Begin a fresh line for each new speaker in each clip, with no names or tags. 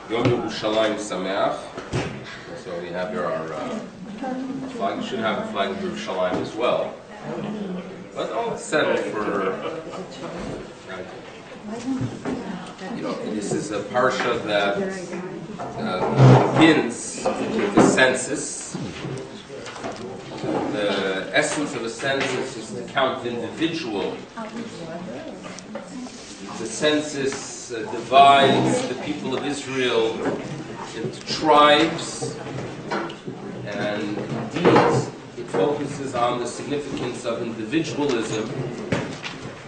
Yom Yerushalayim Sameach. So we have here our flag. We should have a flag of Yerushalayim as well. But all set for. This is a parsha that begins with the census. The essence of a census is to count the individual. The census divides the people of Israel into tribes, and indeed it focuses on the significance of individualism.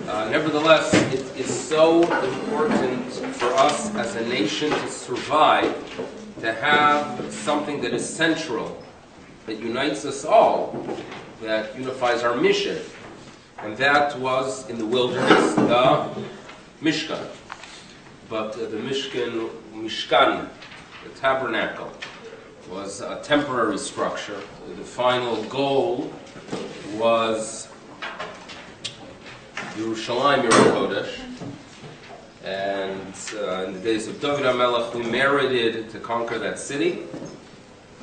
Nevertheless, it is so important for us as a nation to survive, to have something that is central, that unites us all, that unifies our mission. And that was, in the wilderness, the Mishkan. But the Mishkan, the tabernacle, was a temporary structure. The final goal was Yerushalayim, Yer Kodesh. And in the days of David HaMelech, we merited to conquer that city.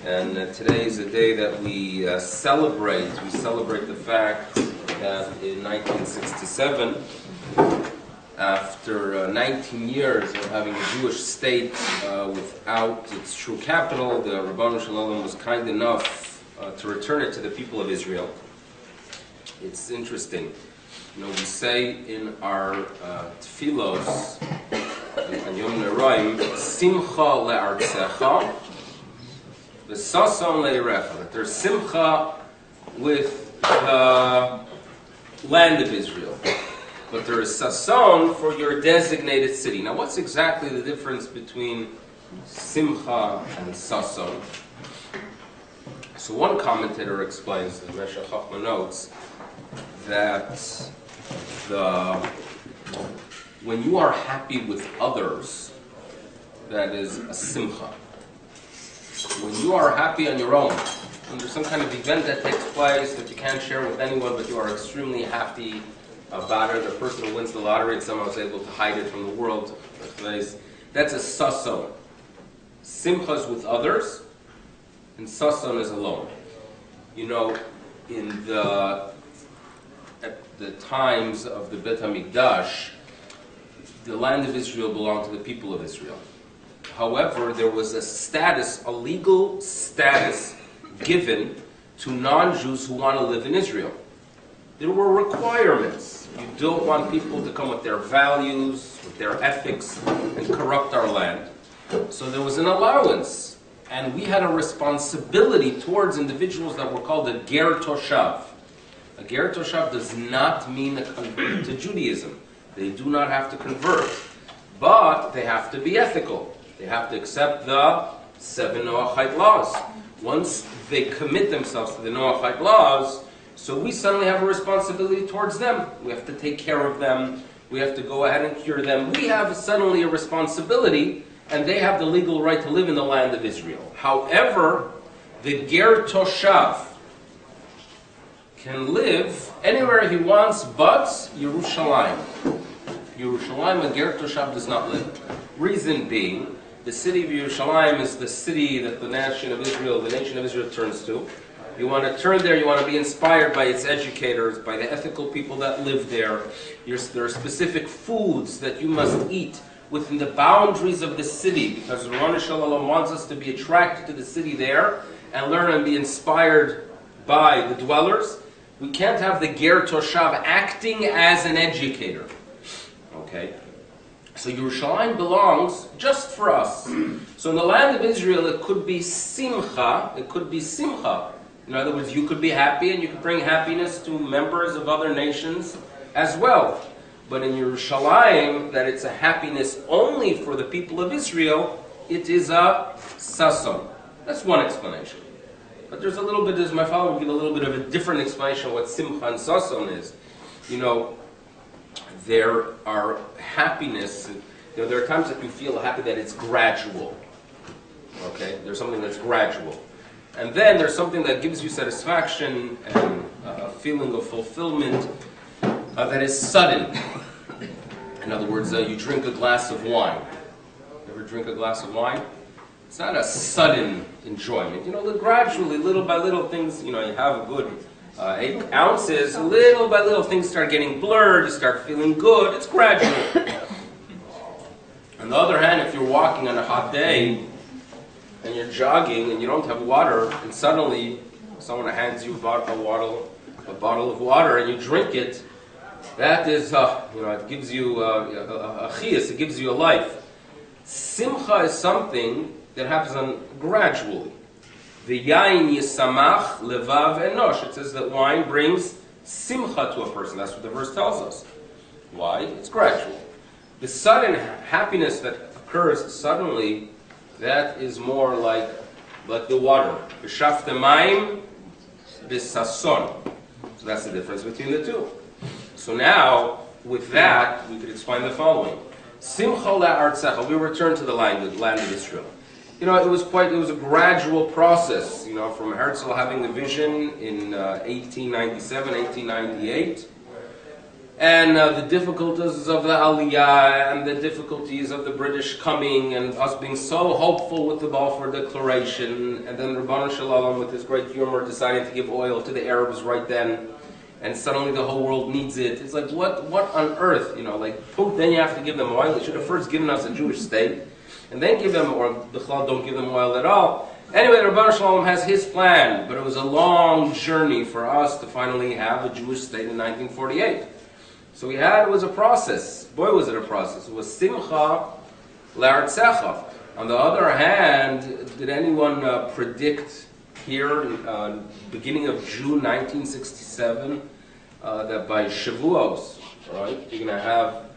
And today is a day that we celebrate. We celebrate the fact that in 1967, after 19 years of having a Jewish state without its true capital, the Rabbi Shalom was kind enough to return it to the people of Israel. It's interesting. We say in our tefillos, on Yom Neroim, Simcha le'artzecha, v'sason le'irecha. That there's simcha with the land of Israel, but there is sason for your designated city. Now, what's exactly the difference between simcha and sason? So one commentator explains, the Meshech Chochmah notes, that when you are happy with others, that is a simcha. When you are happy on your own, when there's some kind of event that takes place that you can't share with anyone, but you are extremely happy about it, the person who wins the lottery and someone was able to hide it from the world, that's a sason. Simcha is with others, and sason is alone. At the times of the Bet HaMikdash, the land of Israel belonged to the people of Israel. However, there was a legal status given to non-Jews who want to live in Israel. There were requirements. You don't want people to come with their values, with their ethics, and corrupt our land. So there was an allowance, and we had a responsibility towards individuals that were called a ger toshav. A ger toshav does not mean a convert to Judaism. They do not have to convert, but they have to be ethical. They have to accept the 7 Noachite laws. Once they commit themselves to the Noachite laws, so we suddenly have a responsibility towards them. We have to take care of them. We have to go ahead and cure them. We have suddenly a responsibility, and they have the legal right to live in the land of Israel. However, the ger toshav can live anywhere he wants but Yerushalayim. Yerushalayim, a ger toshav does not live. Reason being, the city of Yerushalayim is the city that the nation of Israel turns to. You want to turn there, you want to be inspired by its educators, by the ethical people that live there. There are specific foods that you must eat within the boundaries of the city, because Rabbi Shalom wants us to be attracted to the city there and learn and be inspired by the dwellers. We can't have the ger toshav acting as an educator. Okay? So Yerushalayim belongs just for us. So in the land of Israel, it could be simcha. It could be simcha. In other words, you could be happy and you could bring happiness to members of other nations as well. But in Yerushalayim, that it's a happiness only for the people of Israel, it is a sason. That's one explanation. But there's a little bit, as my father will give a little bit of a different explanation of what simcha and sason is. There are happiness, there are times that you feel happy that it's gradual. Okay? There's something that's gradual. And then there's something that gives you satisfaction and a feeling of fulfillment that is sudden. In other words, you drink a glass of wine. Ever drink a glass of wine? It's not a sudden enjoyment. Gradually, little by little, things, you have a good 8 ounces. Little by little, things start getting blurred. You start feeling good. It's gradual. On the other hand, if you're walking on a hot day and you're jogging and you don't have water, and suddenly someone hands you a bottle of water and you drink it, that is, it gives you a chiyus, it gives you a life. Simcha is something that happens gradually. The yain yisamach levav enosh. It says that wine brings simcha to a person. That's what the verse tells us. Why? It's gradual. The sudden happiness that occurs suddenly, that is more like the water. B'shafte mayim b'sason. So that's the difference between the two. So now, with that, we could explain the following. Simcha la'artzecha. We return to the land of Israel. It was a gradual process, from Herzl having the vision in 1897, 1898. And the difficulties of the Aliyah and the difficulties of the British coming and us being so hopeful with the Balfour Declaration, and then Rabbi Shalom with his great humor deciding to give oil to the Arabs right then, and suddenly the whole world needs it. It's like, what on earth, then you have to give them oil. They should have first given us a Jewish state, and then give them, or the Chlal don't give them oil at all. Anyway, Rabbi Shalom has his plan, but it was a long journey for us to finally have a Jewish state in 1948. So it was a process. Boy, was it a process. It was simcha la'artzecha. On the other hand, did anyone predict here, beginning of June 1967, that by Shavuos, right, you're going to have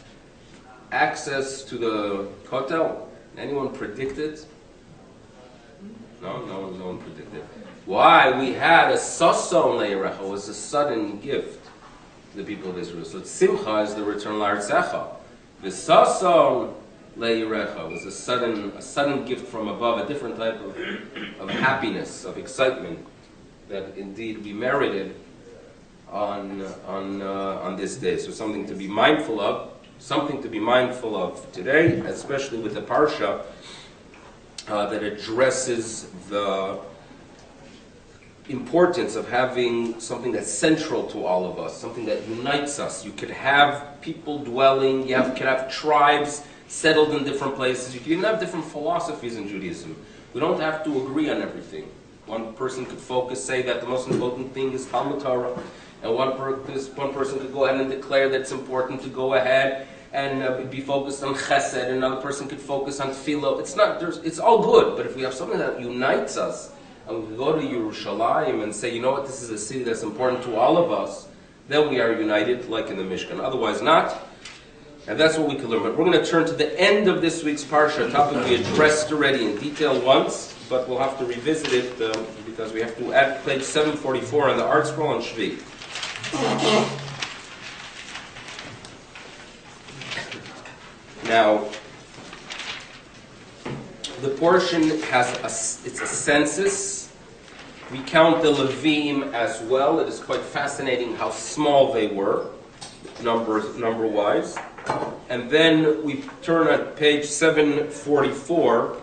access to the Kotel? Anyone predict it? No one predicted. Why? We had a sason le'erecha. It was a sudden gift. The people of Israel. So simcha is the return la'artzecha. The sason le'irecha was a sudden gift from above, a different type of happiness, of excitement that indeed we merited on this day. So something to be mindful of today, especially with the parsha that addresses the importance of having something that's central to all of us, something that unites us. You could have people dwelling, you could have tribes settled in different places. You can even have different philosophies in Judaism. We don't have to agree on everything. One person could say that the most important thing is Talmud Torah, and one person could go ahead and declare that it's important to go ahead and be focused on chesed. Another person could focus on philo. It's all good, but if we have something that unites us, and we go to Yerushalayim and say, this is a city that's important to all of us, then we are united, like in the Mishkan. Otherwise not. And that's what we can learn. But we're going to turn to the end of this week's parsha, a topic we addressed already in detail once, but we'll have to revisit it because we have to add page 744 on the art scroll on Shvi. Now, the portion it's a census. We count the Levim as well. It is quite fascinating how small they were, number-wise. And then we turn at page 744,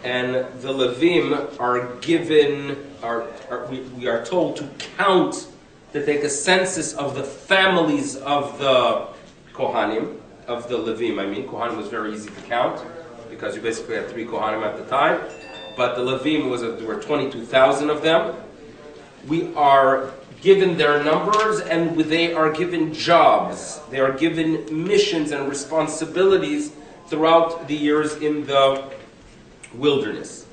and the Levim are given, we are told to count, to take a census of the families of the Kohanim, of the Levim. Kohanim was very easy to count, because you basically had 3 Kohanim at the time. But the Levim, there were 22,000 of them. We are given their numbers, and they are given jobs. They are given missions and responsibilities throughout the years in the wilderness.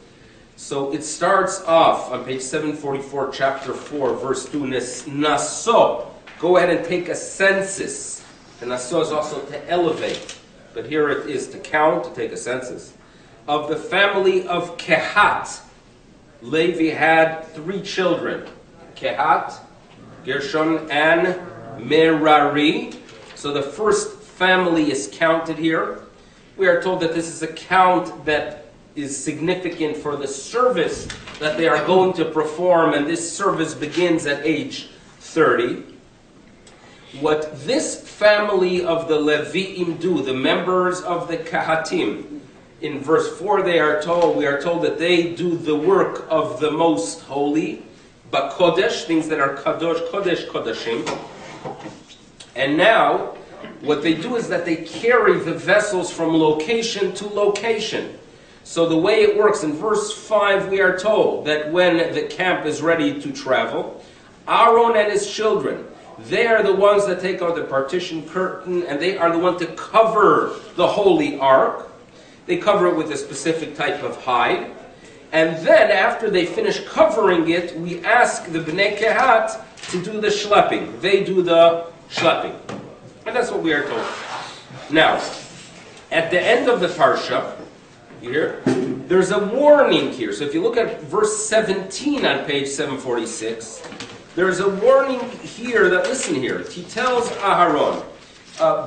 So it starts off on page 744, chapter 4, verse 2, Naso. Go ahead and take a census. And Naso is also to elevate. But here it is to count, to take a census. Of the family of Kehat, Levi had 3 children. Kehat, Gershon, and Merari. So the first family is counted here. We are told that this is a count that is significant for the service that they are going to perform, and this service begins at age 30. What this family of the Levi'im do, the members of the Kehatim, In verse 4 we are told that they do the work of the most holy, but kodesh, things that are kadosh, kodesh, kodashim. And now, what they do is that they carry the vessels from location to location. So the way it works, in verse 5 we are told that when the camp is ready to travel, Aaron and his children, they are the ones that take out the partition curtain, and they are the ones to cover the holy ark. They cover it with a specific type of hide. And then, after they finish covering it, we ask the Bnei Kehat to do the schlepping. They do the schlepping. And that's what we are told. Now, at the end of the parsha, here, there's a warning here. So if you look at verse 17 on page 746, there's a warning here that, listen here, he tells Aharon,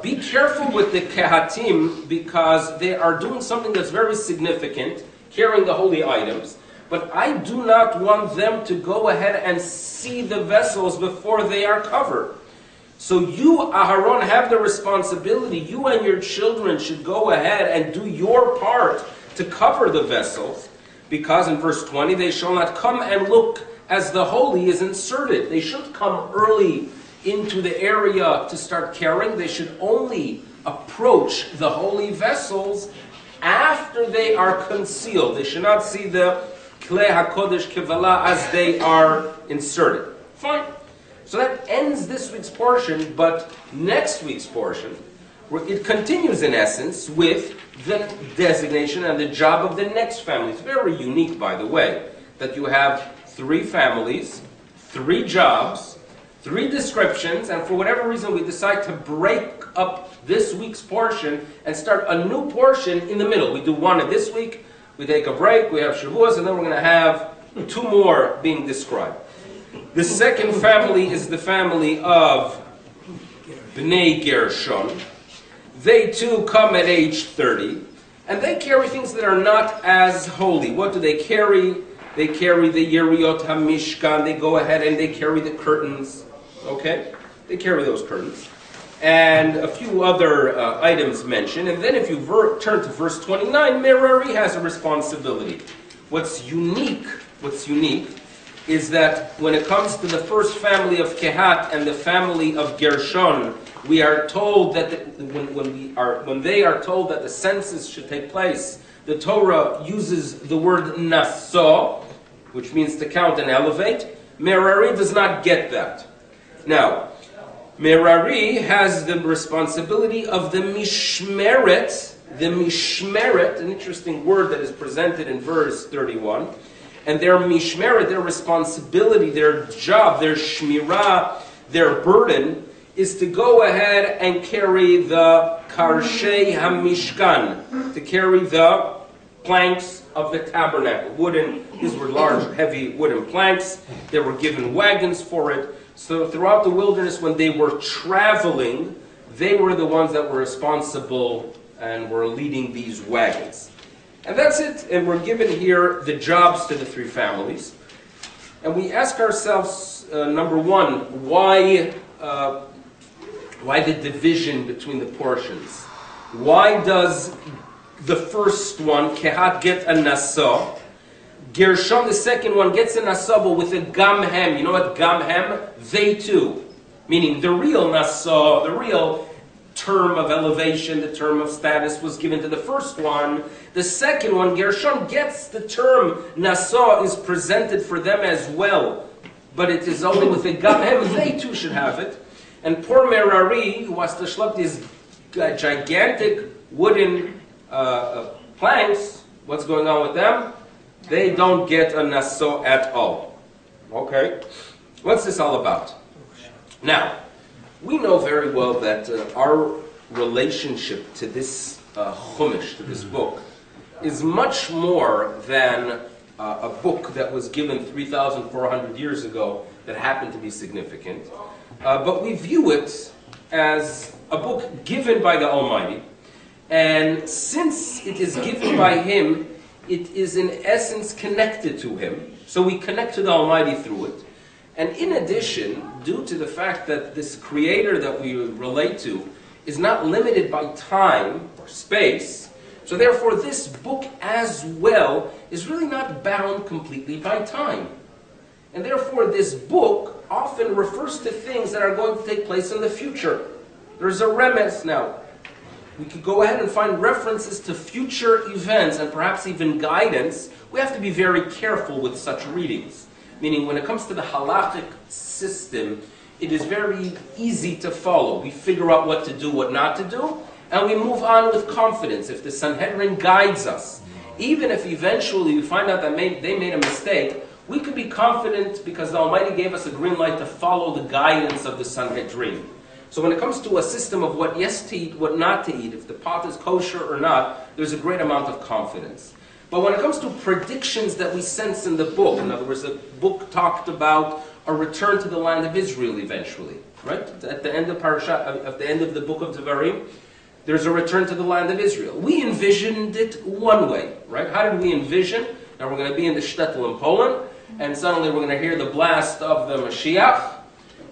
be careful with the Kehatim because they are doing something that's very significant, carrying the holy items, but I do not want them to go ahead and see the vessels before they are covered. So you, Aharon, have the responsibility. You and your children should go ahead and do your part to cover the vessels, because in verse 20, they shall not come and look as the holy is inserted. They shouldn't come early into the area to start carrying. They should only approach the holy vessels after they are concealed. They should not see the Klei HaKodesh Kevala as they are inserted. Fine. So that ends this week's portion, but next week's portion, it continues in essence with the designation and the job of the next family. It's very unique, by the way, that you have 3 families, 3 jobs, 3 descriptions, and for whatever reason we decide to break up this week's portion and start a new portion in the middle. We do one this week, we take a break, we have Shavuos, and then we're going to have 2 more being described. The second family is the family of Bnei Gershon. They too come at age 30, and they carry things that are not as holy. What do they carry? They carry the Yeriyot HaMishkan. They go ahead and they carry the curtains. Okay? They carry those curtains. And a few other items mentioned. And then if you turn to verse 29, Merari has a responsibility. What's unique is that when it comes to the first family of Kehat and the family of Gershon, we are told that when they are told that the census should take place, the Torah uses the word naso, which means to count and elevate. Merari does not get that. Now, Merari has the responsibility of the mishmeret. The mishmeret, an interesting word that is presented in verse 31. And their mishmeret, their responsibility, their job, their shmirah, their burden, is to go ahead and carry the karshei hamishkan, to carry the planks of the tabernacle. These were large, heavy wooden planks. They were given wagons for it. So throughout the wilderness, when they were traveling, they were the ones that were responsible and were leading these wagons. And that's it. And we're given here the jobs to the 3 families. And we ask ourselves, number one, why the division between the portions? Why does the first one, Kehat, get a nasa? Gershon, the second one, gets a nasa, but with a gamhem. You know what gamhem? They too. Meaning the real nasa, the real term of elevation, the term of status was given to the first one. The second one, Gershon, gets the term nasa is presented for them as well. But it is only with a gamhem. They too should have it. And poor Merari, who has to schlep these gigantic wooden planks, what's going on with them? They don't get a naso at all. Okay? What's this all about? Now, we know very well that our relationship to this Chumash, to this book, is much more than a book that was given 3,400 years ago that happened to be significant. But we view it as a book given by the Almighty, and since it is given by Him, it is in essence connected to Him. So we connect to the Almighty through it. And in addition, due to the fact that this Creator that we relate to is not limited by time or space, So therefore, this book as well is really not bound completely by time. And therefore, this book often refers to things that are going to take place in the future. There's a remez now. We could go ahead and find references to future events and perhaps even guidance. We have to be very careful with such readings. Meaning, when it comes to the halachic system, it is very easy to follow. We figure out what to do, what not to do, and we move on with confidence. If the Sanhedrin guides us, even if eventually we find out that they made a mistake, we could be confident because the Almighty gave us a green light to follow the guidance of the Sanhedrin. So when it comes to a system of what yes to eat, what not to eat, if the pot is kosher or not, there's a great amount of confidence. But when it comes to predictions that we sense in the book, in other words, the book talked about a return to the land of Israel eventually, right? At the end of at the end of the book of Devarim, there's a return to the land of Israel. We envisioned it one way, right? How did we envision? Now we're going to be in the shtetl in Poland, and suddenly we're going to hear the blast of the Mashiach.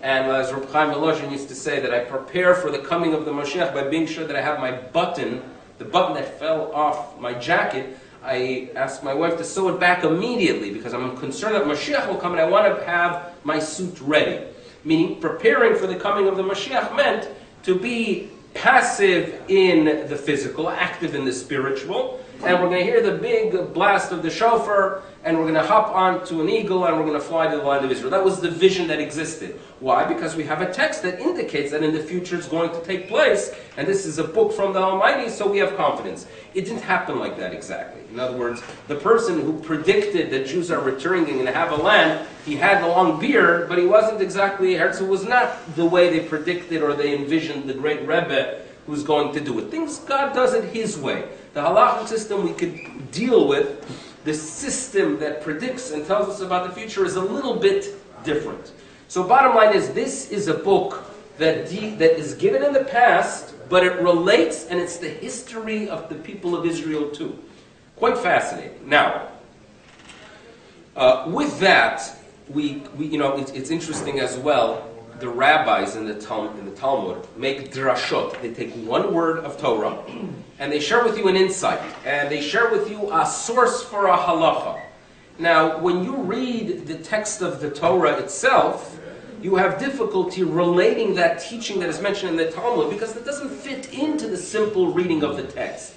And as Rabbi Chaim Volozhin used to say, that I prepare for the coming of the Mashiach by being sure that I have my button, the button that fell off my jacket, I asked my wife to sew it back immediately because I'm concerned that Mashiach will come and I want to have my suit ready. Meaning, preparing for the coming of the Mashiach meant to be passive in the physical, active in the spiritual, and we're going to hear the big blast of the shofar, and we're going to hop onto an eagle, and we're going to fly to the land of Israel. That was the vision that existed. Why? Because we have a text that indicates that in the future it's going to take place, and this is a book from the Almighty, so we have confidence. It didn't happen like that exactly. In other words, the person who predicted that Jews are returning and have a land, he had a long beard, but he wasn't exactly, Herzl was not the way they predicted or they envisioned the great Rebbe who's going to do it. Things, God does it His way. The halachic system we could deal with, the system that predicts and tells us about the future is a little bit different. So bottom line is, this is a book that is given in the past, but it relates, and it's the history of the people of Israel too. Quite fascinating. Now, with that, it's interesting as well. The rabbis in the Talmud make drashot. They take one word of Torah and they share with you an insight, and they share with you a source for a halacha. Now, when you read the text of the Torah itself, you have difficulty relating that teaching that is mentioned in the Talmud because it doesn't fit into the simple reading of the text.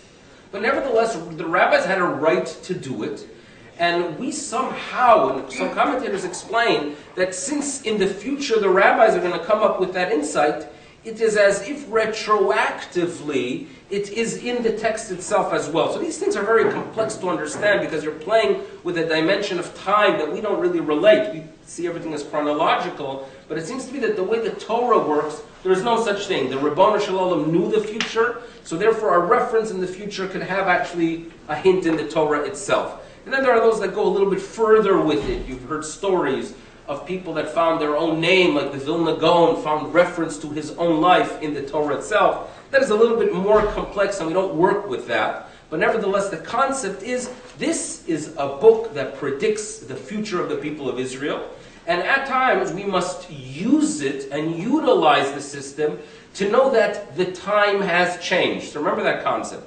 But nevertheless, the rabbis had a right to do it. And we somehow, and some commentators explain, that since in the future the rabbis are going to come up with that insight, it is as if retroactively it is in the text itself as well. So these things are very complex to understand because you're playing with a dimension of time that we don't really relate. We see everything as chronological, but it seems to be that the way the Torah works, there is no such thing. The Ribono Shel Olam knew the future, so therefore a reference in the future could have actually a hint in the Torah itself. And then there are those that go a little bit further with it. You've heard stories of people that found their own name, like the Vilna Gaon found reference to his own life in the Torah itself. That is a little bit more complex, and we don't work with that. But nevertheless, the concept is, this is a book that predicts the future of the people of Israel. And at times, we must use it and utilize the system to know that the time has changed. So remember that concept.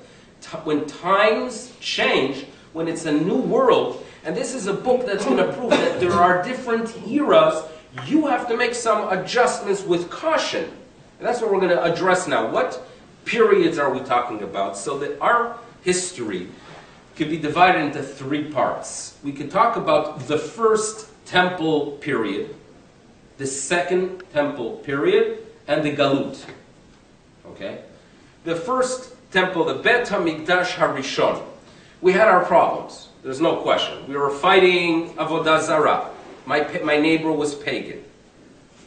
When times change, when it's a new world, and this is a book that's going to prove that there are different eras, you have to make some adjustments with caution. And that's what we're going to address now. What periods are we talking about? So that our history can be divided into three parts. We can talk about the first temple period, the second temple period, and the Galut. Okay? The first temple, the Bet HaMikdash HaRishon. We had our problems. There's no question. We were fighting Avodah Zarah. My neighbor was pagan.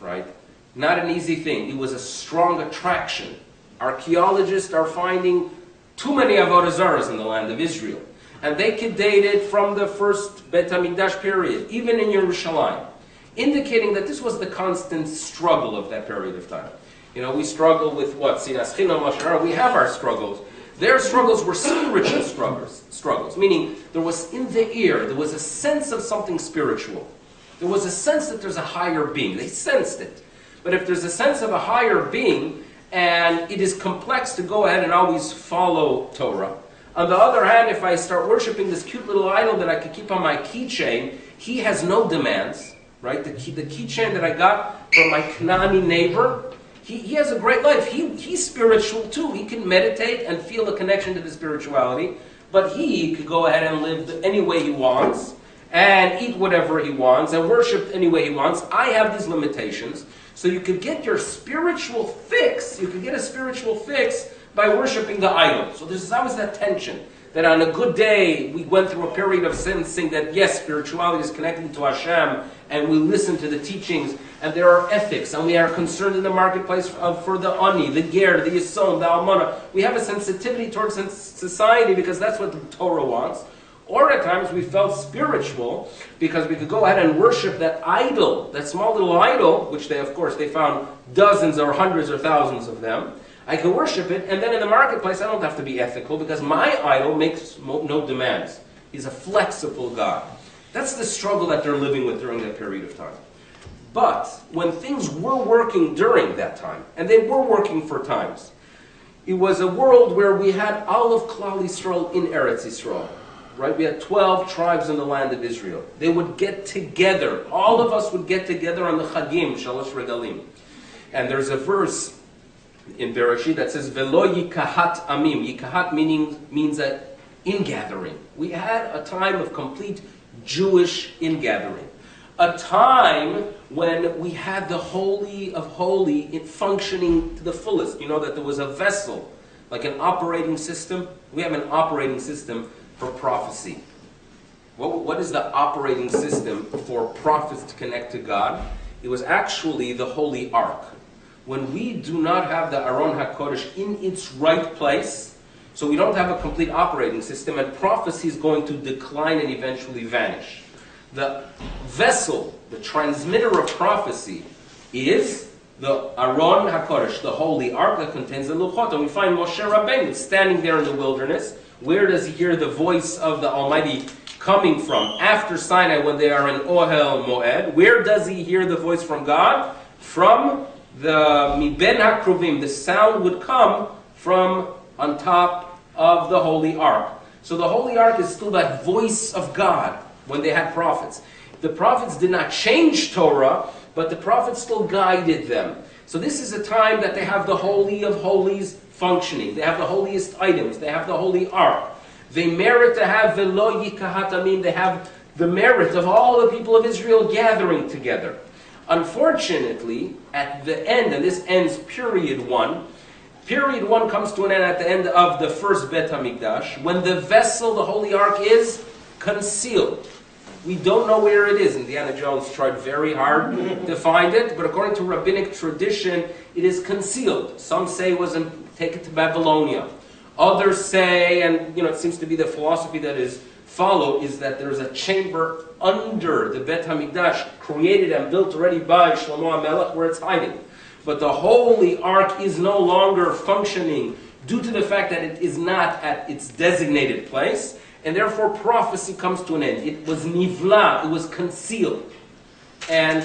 Right? Not an easy thing. It was a strong attraction. Archaeologists are finding too many Avodah Zarahs in the land of Israel. And they could date it from the first Bet HaMikdash period, even in Yerushalayim, indicating that this was the constant struggle of that period of time. We struggle with what? Sinas Chinam Lashon Hara. We have our struggles. Their struggles were spiritual struggles, meaning there was in the air, there was a sense of something spiritual. There was a sense that there's a higher being. They sensed it. But if there's a sense of a higher being, and it is complex to go ahead and always follow Torah, On the other hand, if I start worshiping this cute little idol that I could keep on my keychain, he has no demands, right? The keychain that I got from my Canaani neighbor, he has a great life. He's spiritual too. He can meditate and feel a connection to the spirituality, but he could go ahead and live any way he wants, and eat whatever he wants, and worship any way he wants. I have these limitations. So you could get your spiritual fix, you could get a spiritual fix by worshiping the idol. So there's always that tension, that on a good day, we went through a period of sensing that yes, spirituality is connected to Hashem, and we listen to the teachings, and there are ethics, and we are concerned in the marketplace for the ani, the ger, the yison, the almana. We have a sensitivity towards society because that's what the Torah wants. Or at times we felt spiritual because we could go ahead and worship that idol, that small little idol, which they found dozens or hundreds or thousands of them. I can worship it, and then in the marketplace I don't have to be ethical because my idol makes no demands. He's a flexible God. That's the struggle that they're living with during that period of time. But when things were working during that time, and they were working for times, it was a world where we had all of Klal Yisrael in Eretz Yisrael. Right? We had 12 tribes in the land of Israel. They would get together. All of us would get together on the Chagim, Shalosh Regalim. And there's a verse in Bereshit that says, Velo yikahat amim. Yikahat means an ingathering. We had a time of complete Jewish ingathering. A time when we had the Holy of Holy functioning to the fullest. You know that there was a vessel, like an operating system. We have an operating system for prophecy. What is the operating system for prophets to connect to God? It was actually the Holy Ark. When we do not have the Aron HaKodesh in its right place, so we don't have a complete operating system, and prophecy is going to decline and eventually vanish. The vessel, the transmitter of prophecy, is the Aron HaKodesh, the Holy Ark that contains the Luchot. And we find Moshe Rabbeinu standing there in the wilderness. Where does he hear the voice of the Almighty coming from? After Sinai, when they are in Ohel Moed. Where does he hear the voice from God? From the Miben HaKruvim. The sound would come from on top of the Holy Ark. So the Holy Ark is still that voice of God when they had prophets. The prophets did not change Torah, but the prophets still guided them. So this is a time that they have the Holy of Holies functioning. They have the holiest items. They have the Holy Ark. They merit to have Velo Yikahat Amim. They have the merit of all the people of Israel gathering together. Unfortunately, at the end, and this ends period 1, period 1 comes to an end at the end of the first Bet HaMikdash, when the vessel, the Holy Ark, is concealed. We don't know where it is. Indiana Jones tried very hard to find it, but according to rabbinic tradition, it is concealed. Some say it was taken to Babylonia. Others say, and it seems to be the philosophy that is followed, is that there is a chamber under the Bet HaMikdash, created and built already by Shlomo HaMelech, where it's hiding. But the Holy Ark is no longer functioning due to the fact that it is not at its designated place, and therefore prophecy comes to an end. It was nivla, it was concealed. And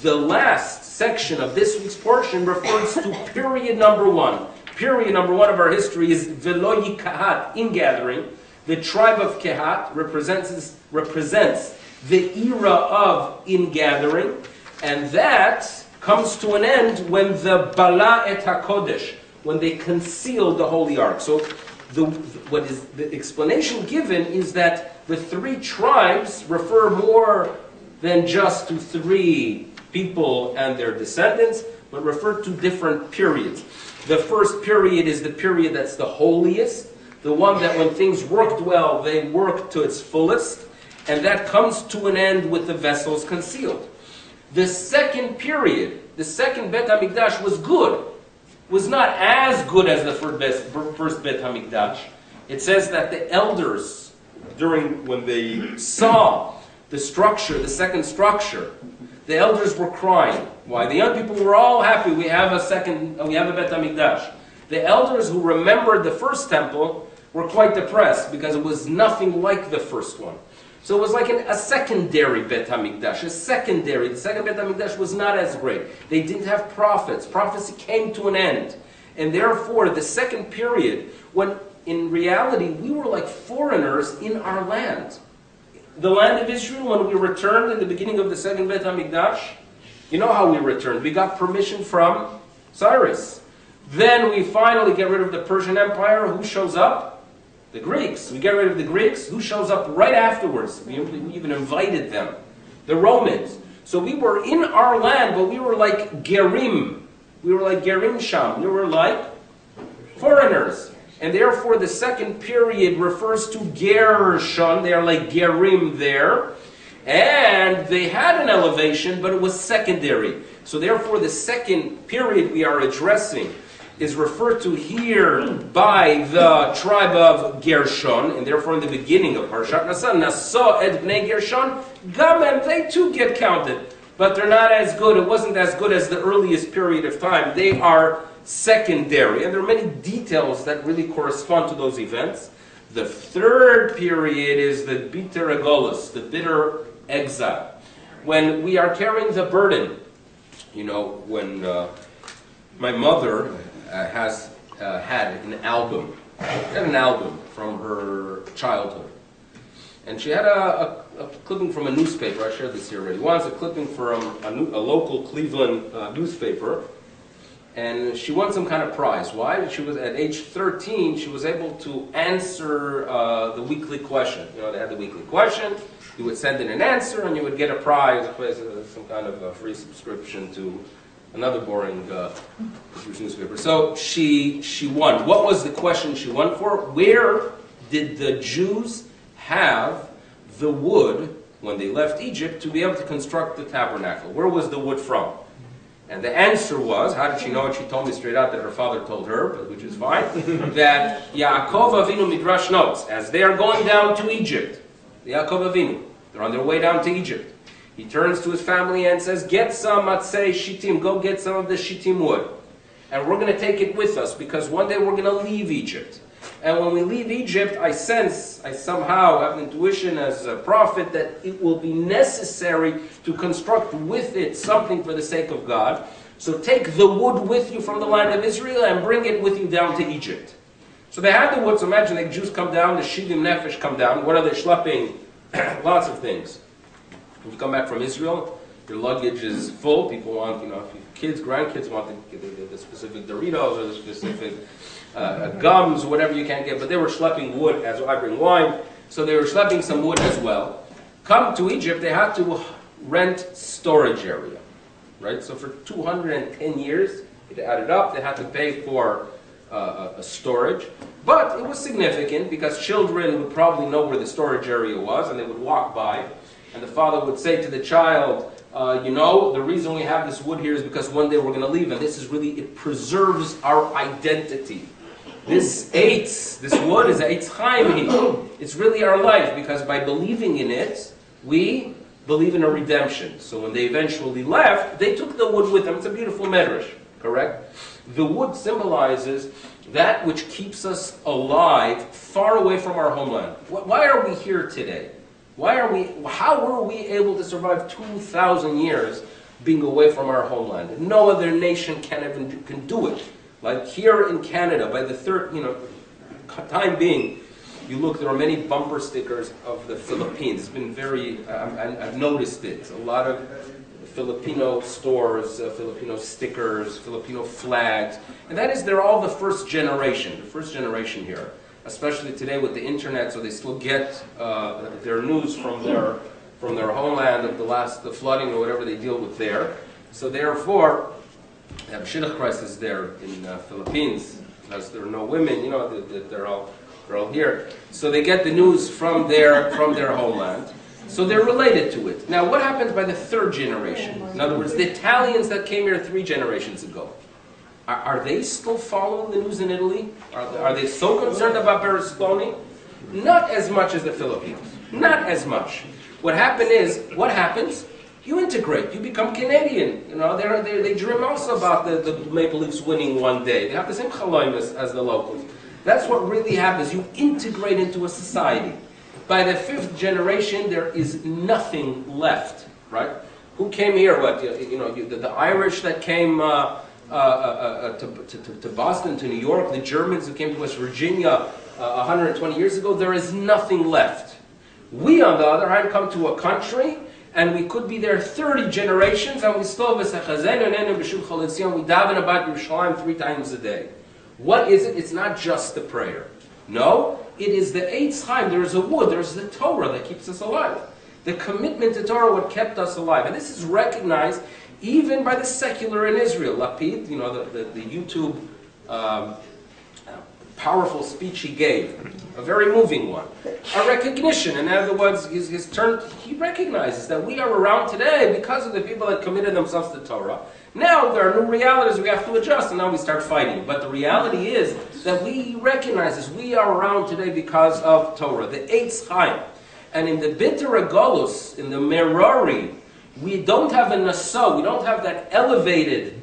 the last section of this week's portion refers to period number 1. Period number 1 of our history is Velo Yikahat, ingathering. The tribe of Kehat represents the era of ingathering, and that comes to an end when the Bala et HaKodesh, when they concealed the Holy Ark. So the explanation given is that the 3 tribes refer more than just to 3 people and their descendants, but refer to different periods. The first period is the period that's the holiest, the one that when things worked well, they worked to its fullest, and that comes to an end with the vessels concealed. The second period, the second Bet HaMikdash was good. Was not as good as the first Bet HaMikdash. It says that the elders, when they saw the structure, the second structure, the elders were crying. Why? The young people were all happy. We have a Bet HaMikdash. The elders who remembered the first temple were quite depressed because it was nothing like the first one. So it was like a secondary Bet HaMikdash. The second Bet HaMikdash was not as great. They didn't have prophets. Prophecy came to an end. And therefore, the second period, when in reality, we were like foreigners in our land. The land of Israel, when we returned in the beginning of the second Beit HaMikdash, you know how we returned. We got permission from Cyrus. Then we finally get rid of the Persian Empire. Who shows up? The Greeks. We get rid of the Greeks. Who shows up right afterwards? We even invited them. The Romans. So we were in our land, but we were like Gerim. We were like Gerim Sham. We were like foreigners. And therefore the second period refers to Gershon. They are like Gerim there. And they had an elevation, but it was secondary. So therefore the second period we are addressing is referred to here by the tribe of Gershon, and therefore in the beginning of Parashat Nasa, Nasa et Bnei Gershon, Gamem, they too get counted. But they're not as good, it wasn't as good as the earliest period of time. They are secondary, and there are many details that really correspond to those events. The third period is the bitter egolus, the bitter exile. When we are carrying the burden, you know, when my mother has had an album. She had an album from her childhood. And she had a clipping from a newspaper. I shared this here already. Once a clipping from a local Cleveland newspaper. And she won some kind of prize. Why? She was at age 13, she was able to answer the weekly question. You know, they had the weekly question. You would send in an answer and you would get a prize, some kind of a free subscription to another boring newspaper. So she won. What was the question she won for? Where did the Jews have the wood when they left Egypt to be able to construct the tabernacle? Where was the wood from? And the answer was, how did she know it? She told me straight out that her father told her, but which is fine, that Yaakov Avinu Midrash notes, as they are going down to Egypt, Yaakov Avinu, they're on their way down to Egypt. He turns to his family and says, get some matzei shittim, go get some of the shittim wood. And we're going to take it with us because one day we're going to leave Egypt. And when we leave Egypt, I somehow have an intuition as a prophet that it will be necessary to construct with it something for the sake of God. So take the wood with you from the land of Israel and bring it with you down to Egypt. So they had the wood, so imagine the Jews come down, the Shidim Nefesh come down. What are they schlepping? Lots of things. When you come back from Israel, your luggage is full. People want, kids, grandkids want the specific Doritos or the specific gums, whatever you can get. But they were schlepping wood, as I bring wine. So they were schlepping some wood as well. Come to Egypt, they had to rent storage area. Right? So for 210 years, it added up. They had to pay for a storage. But it was significant because children would probably know where the storage area was and they would walk by. And the father would say to the child, the reason we have this wood here is because one day we're going to leave, and this is really, it preserves our identity. This wood is Eitz Chaim. It's really our life, because by believing in it, we believe in a redemption. So when they eventually left, they took the wood with them. It's a beautiful medrash, correct? The wood symbolizes that which keeps us alive far away from our homeland. Why are we here today? How were we able to survive 2,000 years being away from our homeland? No other nation can do it. Like here in Canada, by the third, time being, you look, there are many bumper stickers of the Philippines. It's been very, I've noticed it. A lot of Filipino stores, Filipino stickers, Filipino flags. And that is, they're all the first generation here. Especially today with the internet, so they still get their news from their homeland of the flooding or whatever they deal with there. So therefore, they have a shidduch crisis there in Philippines because there are no women. They're all here. So they get the news from their homeland. So they're related to it. Now, what happens by the third generation? In other words, the Italians that came here 3 generations ago. Are they still following the news in Italy? Are they so concerned about Berlusconi? Not as much as the Filipinos. Not as much. What happens? You integrate. You become Canadian. They dream also about the Maple Leafs winning one day. They have the same chaloimus as the locals. That's what really happens. You integrate into a society. By the 5th generation, there is nothing left. Right? Who came here? The Irish that came to Boston, to New York, the Germans who came to West Virginia, 120 years ago, there is nothing left. We, on the other hand, come to a country, and we could be there 30 generations, and we still we daven about Yerushalayim 3 times a day. What is it? It's not just the prayer. No, it is the Eitz Chaim. There is a wood, there is the Torah that keeps us alive. The commitment to Torah, what kept us alive. And this is recognized even by the secular in Israel. Lapid, the YouTube powerful speech he gave, a very moving one. A recognition, in other words, his turn, he recognizes that we are around today because of the people that committed themselves to Torah. Now there are new realities we have to adjust, and now we start fighting. But the reality is that we recognize this. We are around today because of Torah, the Eitz Chaim. And in the Bitter Golus, in the Merari, we don't have a Nasa, we don't have that elevated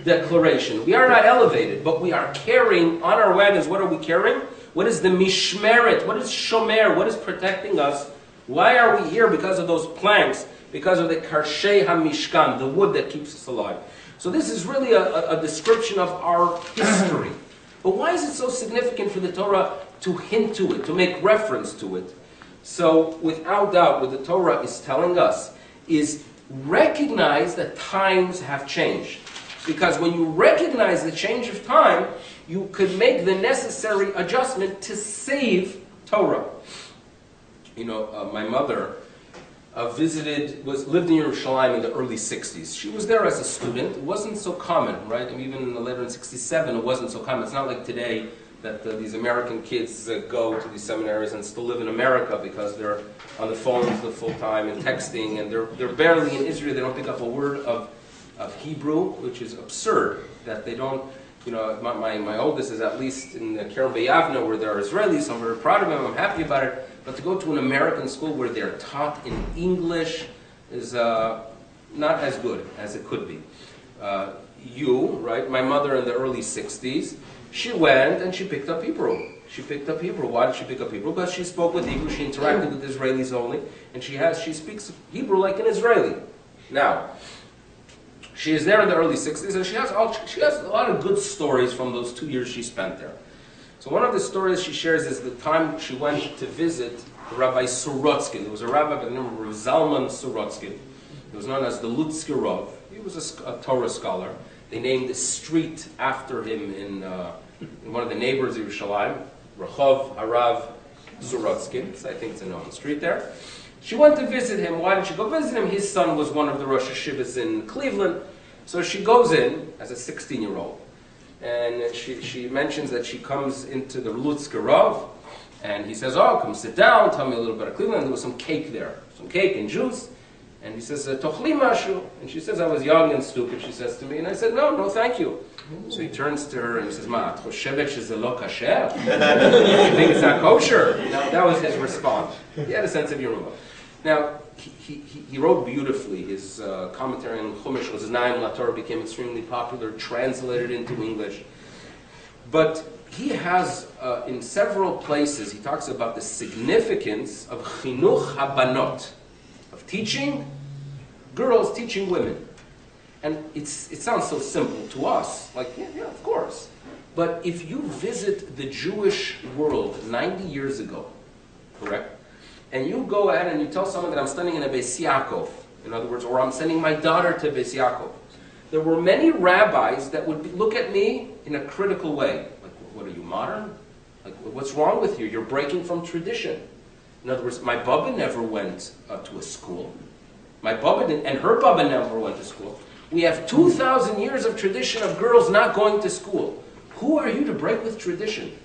declaration. We are not elevated, but we are carrying on our wagons. What are we carrying? What is the Mishmeret? What is Shomer? What is protecting us? Why are we here? Because of those planks, because of the Karshei HaMishkan, the wood that keeps us alive. So this is really a description of our history. But why is it so significant for the Torah to hint to it, to make reference to it? So without doubt, what the Torah is telling us is recognize that times have changed. Because when you recognize the change of time, you could make the necessary adjustment to save Torah. My mother lived in Yerushalayim in the early 60s. She was there as a student. It wasn't so common, right? I mean, even later in 67, it wasn't so common. It's not like today that these American kids go to these seminaries and still live in America because they're on the phones the full time and texting, and they're barely in Israel. They don't pick up a word of Hebrew, which is absurd. That they don't, my oldest is at least in the Kerem Beyavna where there are Israelis, so I'm very proud of him, I'm happy about it. But to go to an American school where they're taught in English is not as good as it could be. Right? My mother in the early 60s, she went and she picked up Hebrew. She picked up Hebrew. Why did she pick up Hebrew? Because she spoke with Hebrew, she interacted with Israelis only, and she speaks Hebrew like an Israeli. Now, she is there in the early 60s, and she has a lot of good stories from those 2 years she spent there. So one of the stories she shares is the time she went to visit Rabbi Sorotskin. There was a rabbi by the name of Zalman Sorotskin. He was known as the Lutzki Rav. He was a Torah scholar. They named a street after him in one of the neighbors of Yerushalayim, Rehov Harav Sorotskin. So I think it's a known street there. She went to visit him. Why did she go visit him? His son was one of the Rosh Hashivas in Cleveland. So she goes in as a 16-year-old. And she mentions that she comes into the Lutzki Rav, and he says, "Oh, come sit down, tell me a little bit of Cleveland." There was some cake there, some cake and juice. And he says, "Tochli mashu." And she says, "I was young and stupid," she says to me. And I said, no, thank you. So he turns to her and he says, "Ma, at choshevet sheze lo kasher?" You think it's not kosher? That was his response. He had a sense of Yirmiya. Now, he wrote beautifully. His commentary on Chumash was Naim LaTorah, became extremely popular, translated into English. But he has, in several places, he talks about the significance of chinuch habanot, of teaching girls, teaching women. And it sounds so simple to us, like, yeah, of course. But if you visit the Jewish world 90 years ago, correct? And you go ahead and you tell someone that I'm studying in a Beis Yaakov, in other words, or I'm sending my daughter to Beis Yaakov. There were many rabbis that would look at me in a critical way. Like, what are you, modern? Like, what's wrong with you? You're breaking from tradition. In other words, my Baba never went to a school. My Baba and her Baba never went to school. We have 2,000 years of tradition of girls not going to school. Who are you to break with tradition?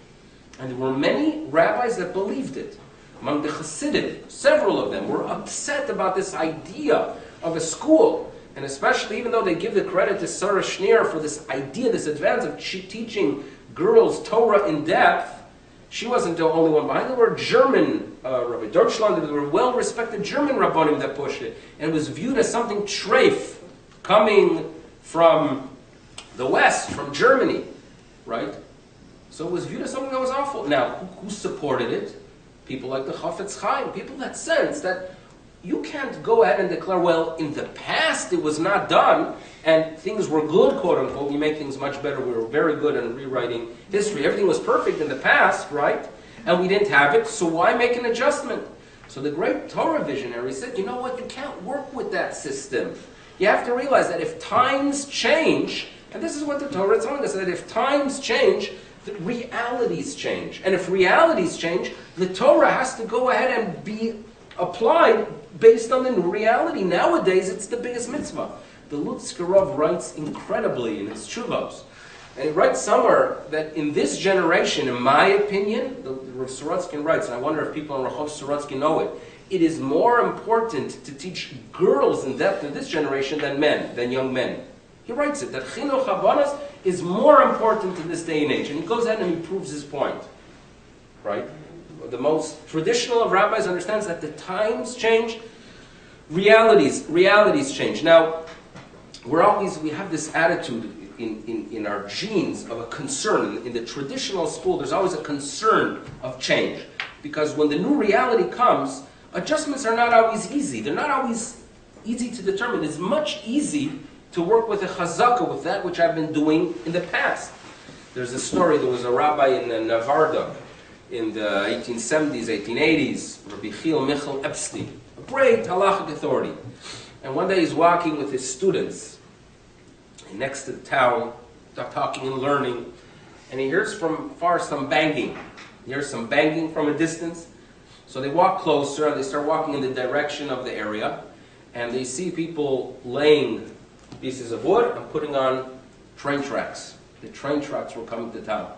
And there were many rabbis that believed it. Among the Hasidim, several of them were upset about this idea of a school. And especially, even though they give the credit to Sarah Schneer for this idea, this advance of teaching girls Torah in depth, she wasn't the only one behind. There were German, Rabbi Deutschland, there were well-respected German Rabbanim that pushed it. And it was viewed as something treif, coming from the West, from Germany, right? So it was viewed as something that was awful. Now, who supported it? People like the Chafetz Chaim, people that sense that you can't go ahead and declare, well, in the past it was not done, and things were good, quote unquote, we make things much better, we were very good at rewriting history, everything was perfect in the past, right? and we didn't have it, so why make an adjustment? So the great Torah visionary said, you know what, you can't work with that system. You have to realize that if times change, and this is what the Torah is telling us, that if times change, the realities change. And if realities change, the Torah has to go ahead and be applied based on the new reality. Nowadays, it's the biggest mitzvah. The Lutzkerov writes incredibly in his Tshuvos. And he writes somewhere that in this generation, in my opinion, the Rav Sorotsky writes, and I wonder if people in Rav Sorotsky know it, it is more important to teach girls in depth in this generation than men, than young men. He writes it, that Chinuch Habanos is more important in this day and age. And he goes ahead and he proves his point. Right? The most traditional of rabbis understands that the times change, realities change. Now, we have this attitude in our genes of a concern. In the traditional school, there's always a concern of change. Because when the new reality comes, adjustments are not always easy. They're not always easy to determine. It's much easier to work with a chazaka, with that which I've been doing in the past. There's a story, there was a rabbi in Navarda in the 1870s, 1880s, Rabbi Michal Epstein, a great halachic authority. And one day he's walking with his students next to the town, they're talking and learning, and he hears from far some banging. He hears some banging from a distance. So they walk closer, and they start walking in the direction of the area, and they see people laying pieces of wood and putting on train tracks. The train tracks were coming to town.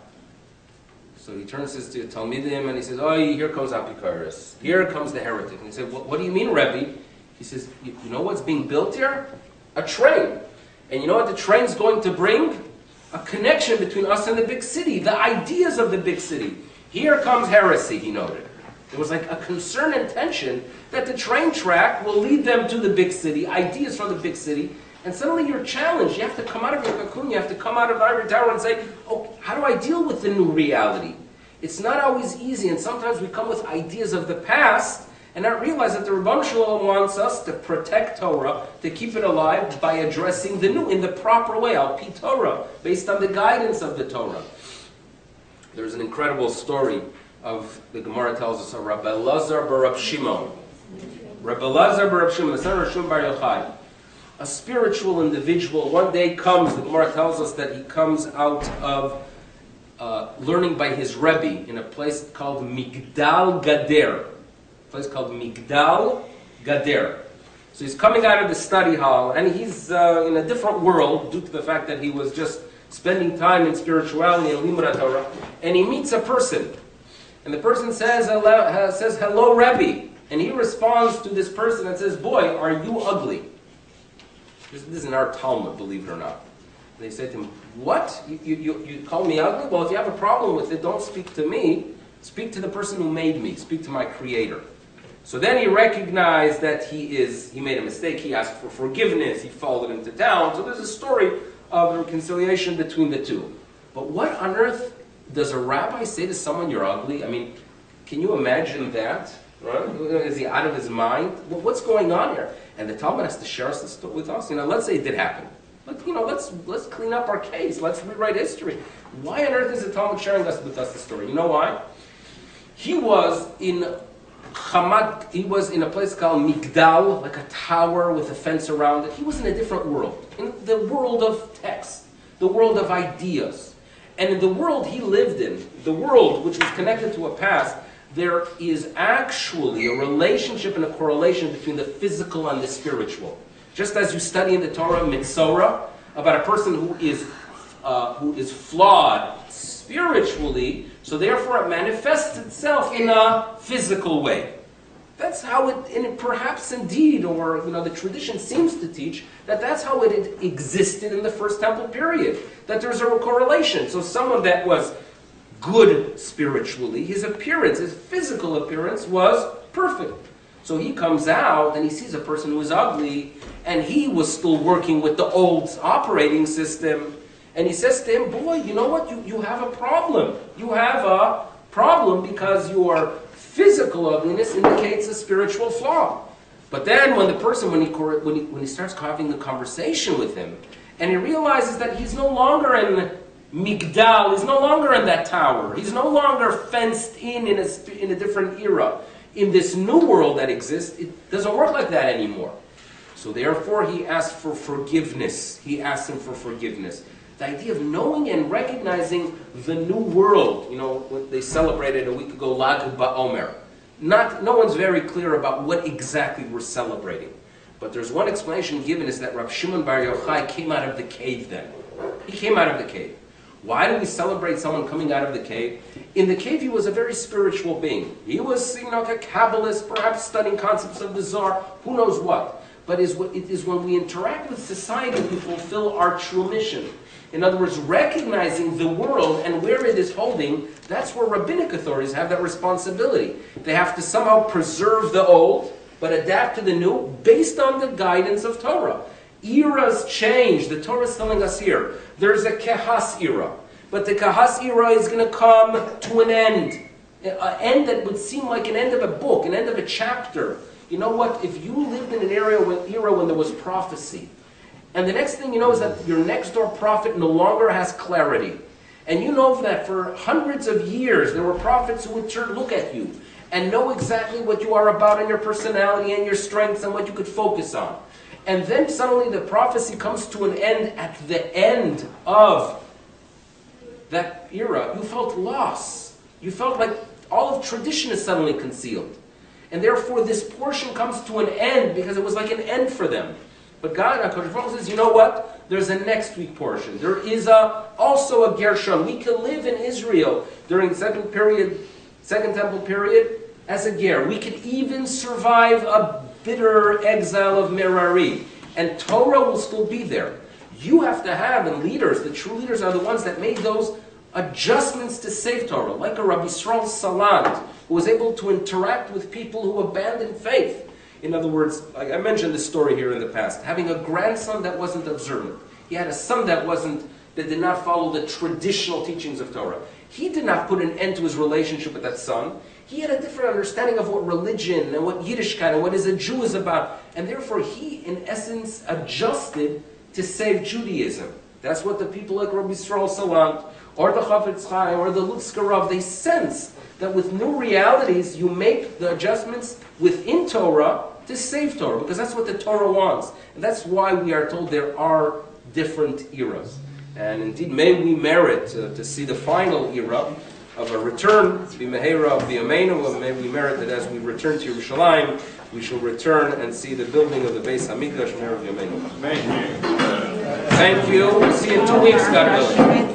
So he turns to Talmidim and he says, oh, here comes Apikoros. Here comes the heretic. And he said, what do you mean, Rebbe? He says, you know what's being built here? A train. And you know what the train's going to bring? A connection between us and the big city, the ideas of the big city. Here comes heresy, he noted. There was like a concern and tension that the train track will lead them to the big city, ideas from the big city, and suddenly you're challenged. You have to come out of your cocoon, you have to come out of the ivory tower and say, oh, how do I deal with the new reality? It's not always easy, and sometimes we come with ideas of the past and not realize that the Rebbeinu Shalom wants us to protect Torah, to keep it alive by addressing the new in the proper way, al-pi Torah, based on the guidance of the Torah. There's an incredible story of, the Gemara tells us, of Rabbi Elazar bar Rab Shimon. Rabbi Elazar bar Rab Shimon, the son of Rishon bar Yochai, a spiritual individual, one day comes, the Gemara tells us that he comes out of learning by his Rebbe in a place called Migdal Gader. A place called Migdal Gader. So he's coming out of the study hall, and he's in a different world due to the fact that he was just spending time in spirituality and Limud Torah, and he meets a person. And the person says, hello, Rebbe. And he responds to this person and says, boy, are you ugly? This is in our Talmud, believe it or not. They say to him, what? You call me ugly? Well, if you have a problem with it, don't speak to me. Speak to the person who made me. Speak to my Creator. So then he recognized that he made a mistake. He asked for forgiveness. He followed him to town. So there's a story of reconciliation between the two. But what on earth does a rabbi say to someone, you're ugly? I mean, can you imagine that? Right? Is he out of his mind? Well, what's going on here? And the Talmud has to share this with us. Let's say it did happen. Let's clean up our case. Let's rewrite history. Why on earth is the Talmud sharing with us the story? You know why? He was in Hamad. He was in a place called Migdal, like a tower with a fence around it. He was in a different world, in the world of text, the world of ideas, and in the world he lived in, the world which was connected to a past. There is actually a relationship and a correlation between the physical and the spiritual. Just as you study in the Torah Mitzorah about a person who is flawed spiritually, so therefore it manifests itself in a physical way. That's how it perhaps indeed, or the tradition seems to teach that that's how it existed in the first temple period. That there's a correlation. So someone that was good spiritually, his appearance, his physical appearance was perfect. So he comes out and he sees a person who is ugly, and he was still working with the old operating system, and he says to him, boy, you know what, you have a problem. You have a problem because your physical ugliness indicates a spiritual flaw. But then when the person, when he starts having the conversation with him, and he realizes that he's no longer in Migdal is no longer in that tower. He's no longer fenced in a different era. In this new world that exists, it doesn't work like that anymore. So therefore, he asked for forgiveness. He asked him for forgiveness. The idea of knowing and recognizing the new world. You know, what they celebrated a week ago, Lag BaOmer. No one's very clear about what exactly we're celebrating. But there's one explanation given, is that Rav Shimon Bar Yochai came out of the cave then. He came out of the cave. Why do we celebrate someone coming out of the cave? In the cave, he was a very spiritual being. He was, like a Kabbalist, perhaps studying concepts of the Zohar, who knows what. But it is when we interact with society, we fulfill our true mission. In other words, recognizing the world and where it is holding, that's where rabbinic authorities have that responsibility. They have to somehow preserve the old, but adapt to the new, based on the guidance of Torah. Eras change. The Torah is telling us here, there's a Kehas era. But the Kehas era is going to come to an end. An end that would seem like an end of a book, an end of a chapter. You know what? If you lived in an era when there was prophecy, and the next thing you know is that your next door prophet no longer has clarity. And you know that for hundreds of years there were prophets who would look at you and know exactly what you are about and your personality and your strengths and what you could focus on. And then suddenly the prophecy comes to an end at the end of that era. You felt loss. You felt like all of tradition is suddenly concealed. And therefore this portion comes to an end because it was like an end for them. But God, HaKadosh Baruch Hu says, you know what? There's a next week portion. There is also a Gershon. We can live in Israel during the second temple period as a ger. We could even survive a bitter exile of Merari. And Torah will still be there. You have to have, and leaders, the true leaders are the ones that made those adjustments to save Torah. Like a Rabbi Yisrael Salant, who was able to interact with people who abandoned faith. In other words, like I mentioned this story here in the past, having a grandson that wasn't observant. He had a son that did not follow the traditional teachings of Torah. He did not put an end to his relationship with that son. He had a different understanding of what religion and what Yiddishkeit and what is a Jew is about. And therefore he, in essence, adjusted to save Judaism. That's what the people like Rabbi Yisrael Salant, or the Chafetz Chaim, or the Lutzkarav, they sense that with new realities, you make the adjustments within Torah to save Torah, because that's what the Torah wants. And that's why we are told there are different eras. And indeed, may we merit to see the final era of a return, B'mehera B'yameinu, and may we merit that as we return to Yerushalayim, we shall return and see the building of the Beis HaMikdash, B'mehera B'yameinu. Thank you. We'll see you in 2 weeks, God willing.